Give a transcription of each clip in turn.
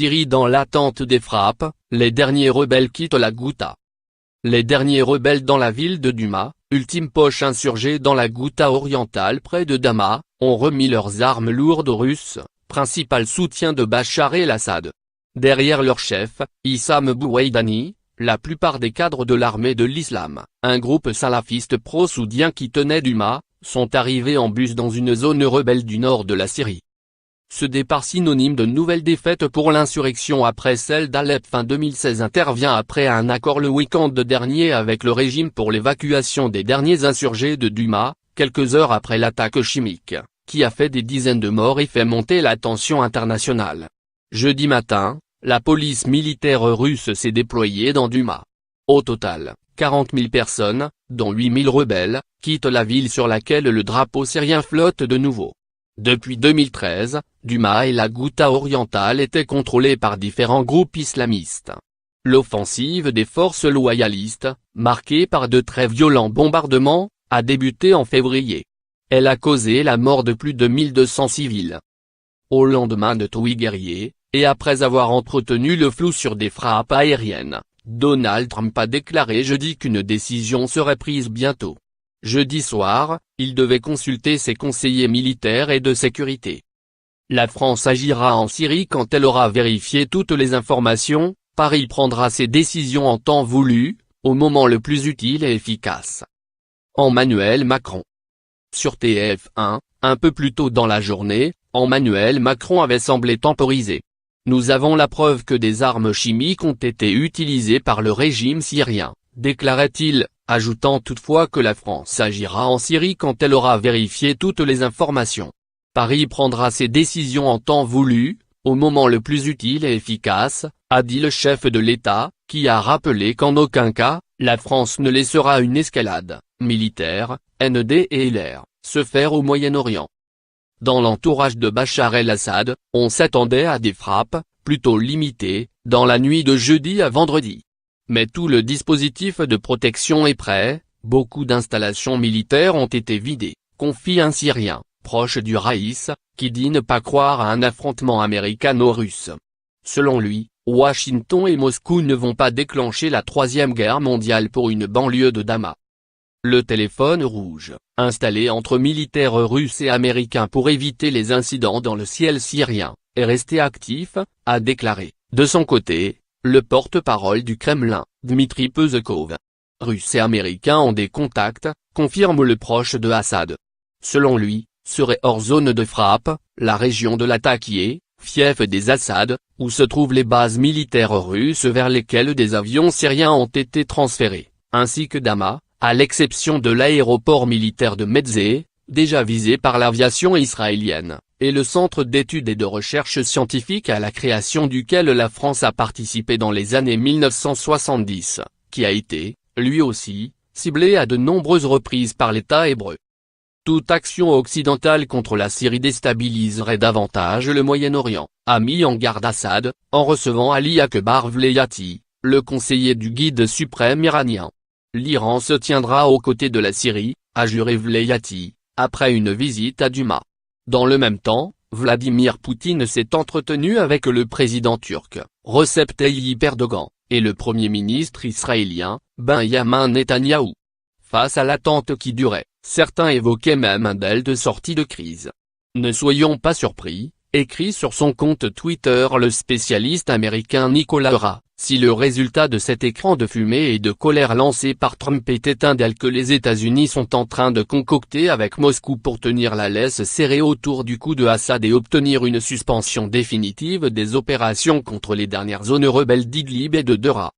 Syrie dans l'attente des frappes, les derniers rebelles quittent la Ghouta. Les derniers rebelles dans la ville de Douma, ultime poche insurgée dans la Ghouta orientale près de Damas, ont remis leurs armes lourdes aux Russes, principal soutien de Bachar el-Assad. Derrière leur chef, Issam Bouwaïdani, la plupart des cadres de l'armée de l'islam, un groupe salafiste pro-soudien qui tenait Douma, sont arrivés en bus dans une zone rebelle du nord de la Syrie. Ce départ synonyme de nouvelle défaite pour l'insurrection après celle d'Alep fin 2016 intervient après un accord le week-end dernier avec le régime pour l'évacuation des derniers insurgés de Douma, quelques heures après l'attaque chimique, qui a fait des dizaines de morts et fait monter la tension internationale. Jeudi matin, la police militaire russe s'est déployée dans Douma. Au total, 40 000 personnes, dont 8 000 rebelles, quittent la ville sur laquelle le drapeau syrien flotte de nouveau. Depuis 2013, Douma et la Ghouta orientale étaient contrôlées par différents groupes islamistes. L'offensive des forces loyalistes, marquée par de très violents bombardements, a débuté en février. Elle a causé la mort de plus de 1200 civils. Au lendemain de tours guerriers, et après avoir entretenu le flou sur des frappes aériennes, Donald Trump a déclaré jeudi qu'une décision serait prise bientôt. Jeudi soir, il devait consulter ses conseillers militaires et de sécurité. La France agira en Syrie quand elle aura vérifié toutes les informations, Paris prendra ses décisions en temps voulu, au moment le plus utile et efficace. Emmanuel Macron. Sur TF1, un peu plus tôt dans la journée, Emmanuel Macron avait semblé temporiser. Nous avons la preuve que des armes chimiques ont été utilisées par le régime syrien, déclarait-il, ajoutant toutefois que la France agira en Syrie quand elle aura vérifié toutes les informations. Paris prendra ses décisions en temps voulu, au moment le plus utile et efficace, a dit le chef de l'État, qui a rappelé qu'en aucun cas, la France ne laissera une escalade militaire, ND et LR, se faire au Moyen-Orient. Dans l'entourage de Bachar el-Assad, on s'attendait à des frappes, plutôt limitées, dans la nuit de jeudi à vendredi. Mais tout le dispositif de protection est prêt, beaucoup d'installations militaires ont été vidées, confie un Syrien, proche du Raïs, qui dit ne pas croire à un affrontement américano-russe. Selon lui, Washington et Moscou ne vont pas déclencher la Troisième Guerre mondiale pour une banlieue de Damas. Le téléphone rouge, installé entre militaires russes et américains pour éviter les incidents dans le ciel syrien, est resté actif, a déclaré, de son côté, le porte-parole du Kremlin, Dmitri Peskov. Russes et Américains ont des contacts, confirme le proche de Assad. Selon lui, serait hors zone de frappe, la région de Latakia, fief des Assad, où se trouvent les bases militaires russes vers lesquelles des avions syriens ont été transférés, ainsi que Damas, à l'exception de l'aéroport militaire de Metzeh, déjà visé par l'aviation israélienne, et le centre d'études et de recherche scientifique à la création duquel la France a participé dans les années 1970, qui a été, lui aussi, ciblé à de nombreuses reprises par l'État hébreu. Toute action occidentale contre la Syrie déstabiliserait davantage le Moyen-Orient, a mis en garde Assad, en recevant Ali Akbar Vlayati, le conseiller du guide suprême iranien. L'Iran se tiendra aux côtés de la Syrie, a juré Vlayati, après une visite à Douma. Dans le même temps, Vladimir Poutine s'est entretenu avec le président turc, Recep Tayyip Erdogan, et le premier ministre israélien, Benyamin Netanyahou. Face à l'attente qui durait, certains évoquaient même un délai de sortie de crise. Ne soyons pas surpris, écrit sur son compte Twitter le spécialiste américain Nicolas Hera, si le résultat de cet écran de fumée et de colère lancé par Trump était un deal que les États-Unis sont en train de concocter avec Moscou pour tenir la laisse serrée autour du cou de Assad et obtenir une suspension définitive des opérations contre les dernières zones rebelles d'Idlib et de Deraa.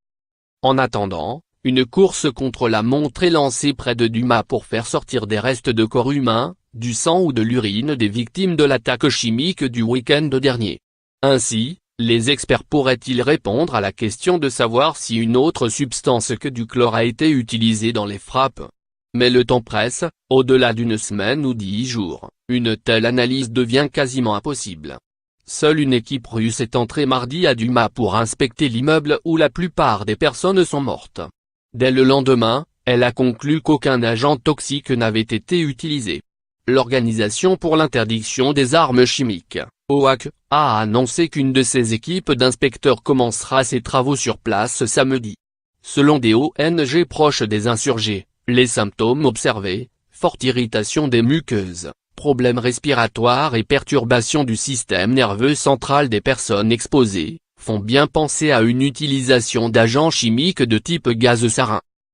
En attendant, une course contre la montre est lancée près de Douma pour faire sortir des restes de corps humains, du sang ou de l'urine des victimes de l'attaque chimique du week-end dernier. Ainsi, les experts pourraient-ils répondre à la question de savoir si une autre substance que du chlore a été utilisée dans les frappes. Mais le temps presse, au-delà d'une semaine ou 10 jours, une telle analyse devient quasiment impossible. Seule une équipe russe est entrée mardi à Douma pour inspecter l'immeuble où la plupart des personnes sont mortes. Dès le lendemain, elle a conclu qu'aucun agent toxique n'avait été utilisé. l'Organisation pour l'interdiction des armes chimiques, OAC, a annoncé qu'une de ses équipes d'inspecteurs commencera ses travaux sur place samedi. Selon des ONG proches des insurgés, les symptômes observés, forte irritation des muqueuses, problèmes respiratoires et perturbation du système nerveux central des personnes exposées, font bien penser à une utilisation d'agents chimiques de type gaz sarin.